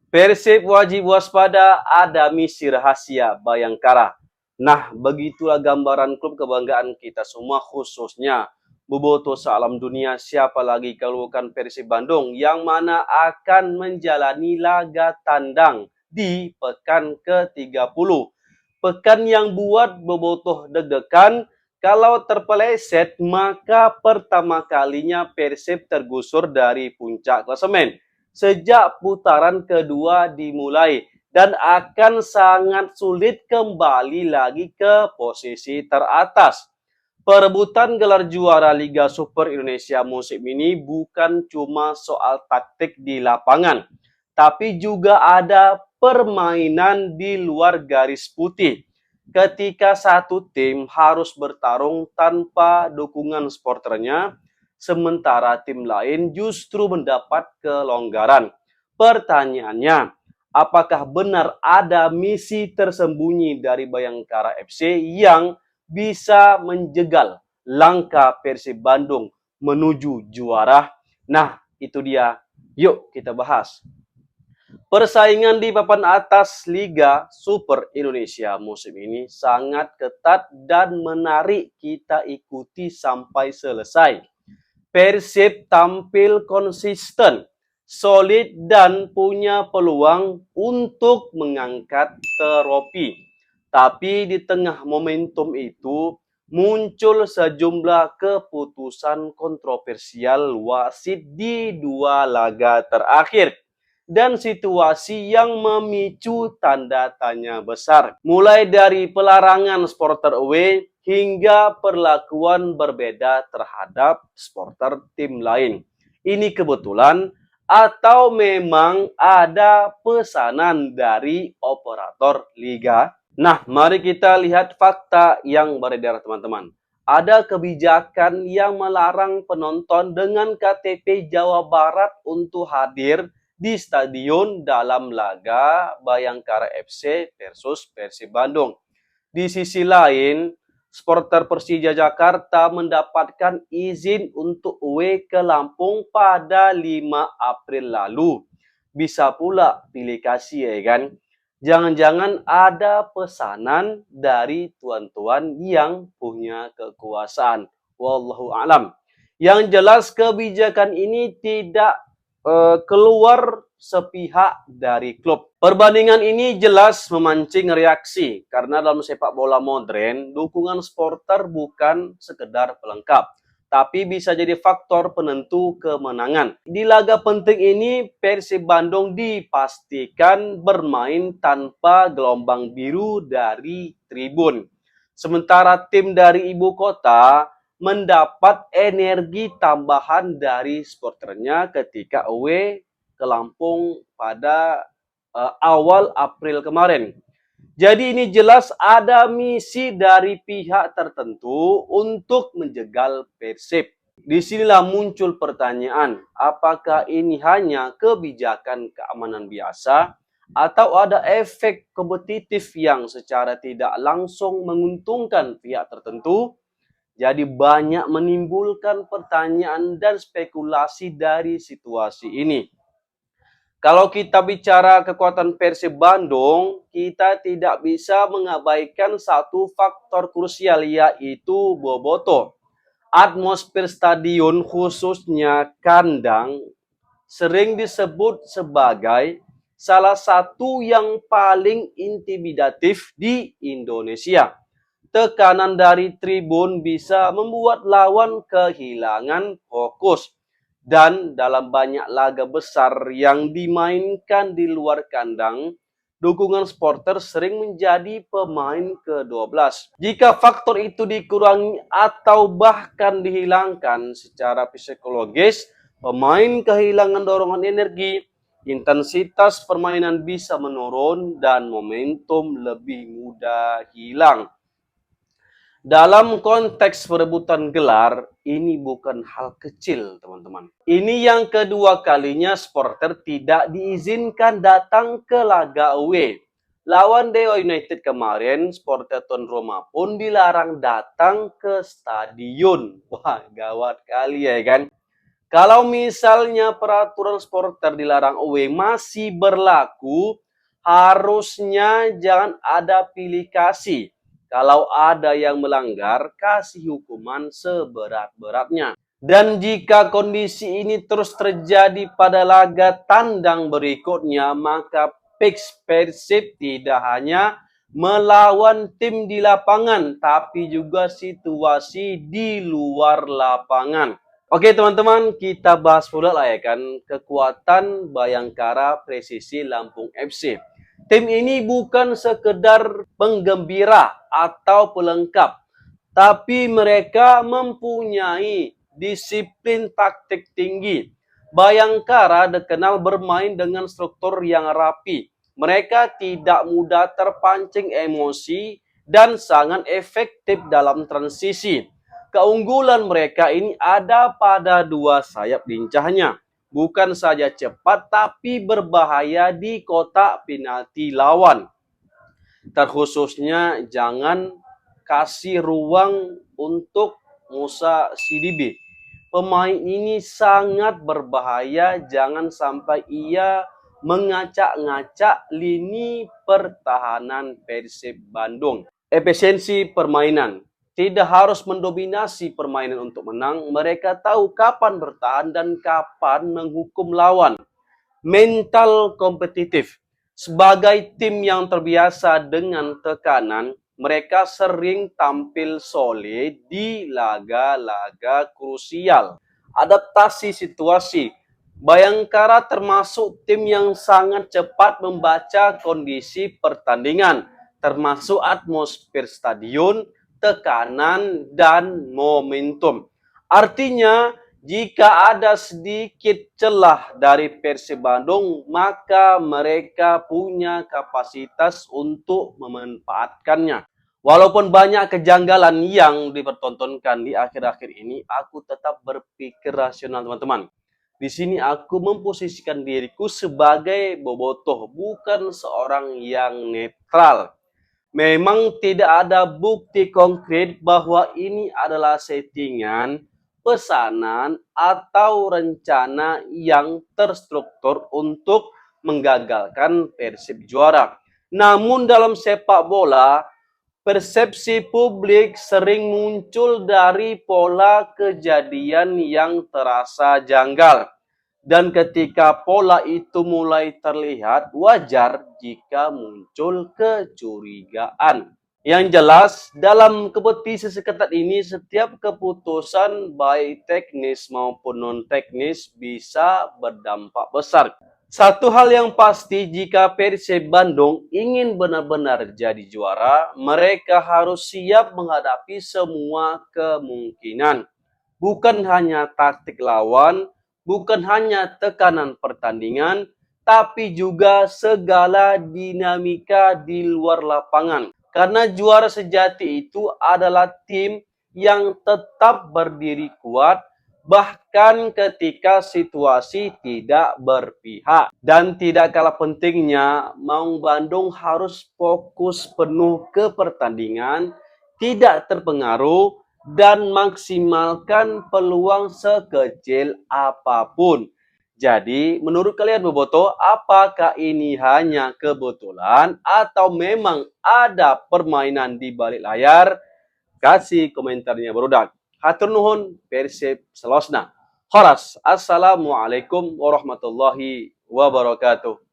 Persib wajib waspada, ada misi rahasia Bayangkara. Nah, begitulah gambaran klub kebanggaan kita semua, khususnya Boboto sealam dunia. Siapa lagi kalau bukan Persib Bandung yang mana akan menjalani laga tandang di pekan ke-30. Pekan yang buat Bobotoh deg-degan. Kalau terpeleset, maka pertama kalinya Persib tergusur dari puncak klasemen sejak putaran kedua dimulai dan akan sangat sulit kembali lagi ke posisi teratas. Perebutan gelar juara Liga Super Indonesia musim ini bukan cuma soal taktik di lapangan, tapi juga ada permainan di luar garis putih. Ketika satu tim harus bertarung tanpa dukungan supporternya, sementara tim lain justru mendapat kelonggaran. Pertanyaannya, apakah benar ada misi tersembunyi dari Bayangkara FC yang bisa menjegal langkah Persib Bandung menuju juara? Nah, itu dia. Yuk kita bahas. Persaingan di papan atas Liga Super Indonesia musim ini sangat ketat dan menarik kita ikuti sampai selesai. Persib tampil konsisten, solid dan punya peluang untuk mengangkat trofi. Tapi di tengah momentum itu muncul sejumlah keputusan kontroversial wasit di dua laga terakhir dan situasi yang memicu tanda tanya besar. Mulai dari pelarangan supporter away hingga perlakuan berbeda terhadap supporter tim lain. Ini kebetulan atau memang ada pesanan dari operator liga? Nah, mari kita lihat fakta yang beredar, teman-teman. Ada kebijakan yang melarang penonton dengan KTP Jawa Barat untuk hadir di stadion dalam laga Bayangkara FC versus Persib Bandung. Di sisi lain, supporter Persija Jakarta mendapatkan izin untuk away ke Lampung pada 5 April lalu. Bisa pula pilih kasih, ya kan? Jangan-jangan ada pesanan dari tuan-tuan yang punya kekuasaan. Wallahu alam. Yang jelas kebijakan ini tidak keluar sepihak dari klub. Perbandingan ini jelas memancing reaksi karena dalam sepak bola modern, dukungan supporter bukan sekedar pelengkap, tapi bisa jadi faktor penentu kemenangan. Di laga penting ini, Persib Bandung dipastikan bermain tanpa gelombang biru dari tribun. Sementara tim dari ibu kota mendapat energi tambahan dari supporternya ketika away ke Lampung pada awal April kemarin. Jadi ini jelas ada misi dari pihak tertentu untuk menjegal Persib. Disinilah muncul pertanyaan, apakah ini hanya kebijakan keamanan biasa atau ada efek kompetitif yang secara tidak langsung menguntungkan pihak tertentu? Jadi banyak menimbulkan pertanyaan dan spekulasi dari situasi ini. Kalau kita bicara kekuatan Persib Bandung, kita tidak bisa mengabaikan satu faktor krusial, yaitu Boboto. Atmosfer stadion khususnya kandang sering disebut sebagai salah satu yang paling intimidatif di Indonesia. Tekanan dari tribun bisa membuat lawan kehilangan fokus. Dan dalam banyak laga besar yang dimainkan di luar kandang, dukungan supporter sering menjadi pemain ke-12. Jika faktor itu dikurangi atau bahkan dihilangkan secara psikologis, pemain kehilangan dorongan energi, intensitas permainan bisa menurun, dan momentum lebih mudah hilang. Dalam konteks perebutan gelar, ini bukan hal kecil, teman-teman. Ini yang kedua kalinya supporter tidak diizinkan datang ke laga away. Lawan Dewa United kemarin, supporter tuan Roma pun dilarang datang ke stadion. Wah, gawat kali, ya kan? Kalau misalnya peraturan supporter dilarang away masih berlaku, harusnya jangan ada pilih kasih. Kalau ada yang melanggar, kasih hukuman seberat-beratnya. Dan jika kondisi ini terus terjadi pada laga tandang berikutnya, maka fix Persib tidak hanya melawan tim di lapangan, tapi juga situasi di luar lapangan. Oke teman-teman, kita bahas pula lah ya kan kekuatan Bayangkara Presisi Lampung FC. Tim ini bukan sekedar penggembira atau pelengkap, tapi mereka mempunyai disiplin taktik tinggi. Bayangkara dikenal bermain dengan struktur yang rapi. Mereka tidak mudah terpancing emosi dan sangat efektif dalam transisi. Keunggulan mereka ini ada pada dua sayap lincahnya. Bukan saja cepat, tapi berbahaya di kotak penalti lawan. Terkhususnya jangan kasih ruang untuk Musa Sidibe. Pemain ini sangat berbahaya, jangan sampai ia mengacak-ngacak lini pertahanan Persib Bandung. Efisiensi permainan. Tidak harus mendominasi permainan untuk menang, mereka tahu kapan bertahan dan kapan menghukum lawan. Mental kompetitif. Sebagai tim yang terbiasa dengan tekanan, mereka sering tampil solid di laga-laga krusial. Adaptasi situasi. Bayangkara termasuk tim yang sangat cepat membaca kondisi pertandingan, termasuk atmosfer stadion, tekanan, dan momentum. Artinya, jika ada sedikit celah dari Persib Bandung, maka mereka punya kapasitas untuk memanfaatkannya. Walaupun banyak kejanggalan yang dipertontonkan di akhir-akhir ini, aku tetap berpikir rasional, teman-teman. Di sini aku memposisikan diriku sebagai bobotoh, bukan seorang yang netral. Memang tidak ada bukti konkret bahwa ini adalah settingan, pesanan, atau rencana yang terstruktur untuk menggagalkan Persib juara. Namun dalam sepak bola, persepsi publik sering muncul dari pola kejadian yang terasa janggal. Dan ketika pola itu mulai terlihat, wajar jika muncul kecurigaan. Yang jelas, dalam kompetisi seketat ini, setiap keputusan baik teknis maupun non-teknis bisa berdampak besar. Satu hal yang pasti, jika Persib Bandung ingin benar-benar jadi juara, mereka harus siap menghadapi semua kemungkinan. Bukan hanya taktik lawan, bukan hanya tekanan pertandingan, tapi juga segala dinamika di luar lapangan. Karena juara sejati itu adalah tim yang tetap berdiri kuat, bahkan ketika situasi tidak berpihak. Dan tidak kalah pentingnya, Maung Bandung harus fokus penuh ke pertandingan, tidak terpengaruh, dan maksimalkan peluang sekecil apapun. Jadi, menurut kalian Boboto, apakah ini hanya kebetulan atau memang ada permainan di balik layar? Kasih komentarnya berudak. Hatur nuhun, Persib Selosna. Horas, Assalamualaikum warahmatullahi wabarakatuh.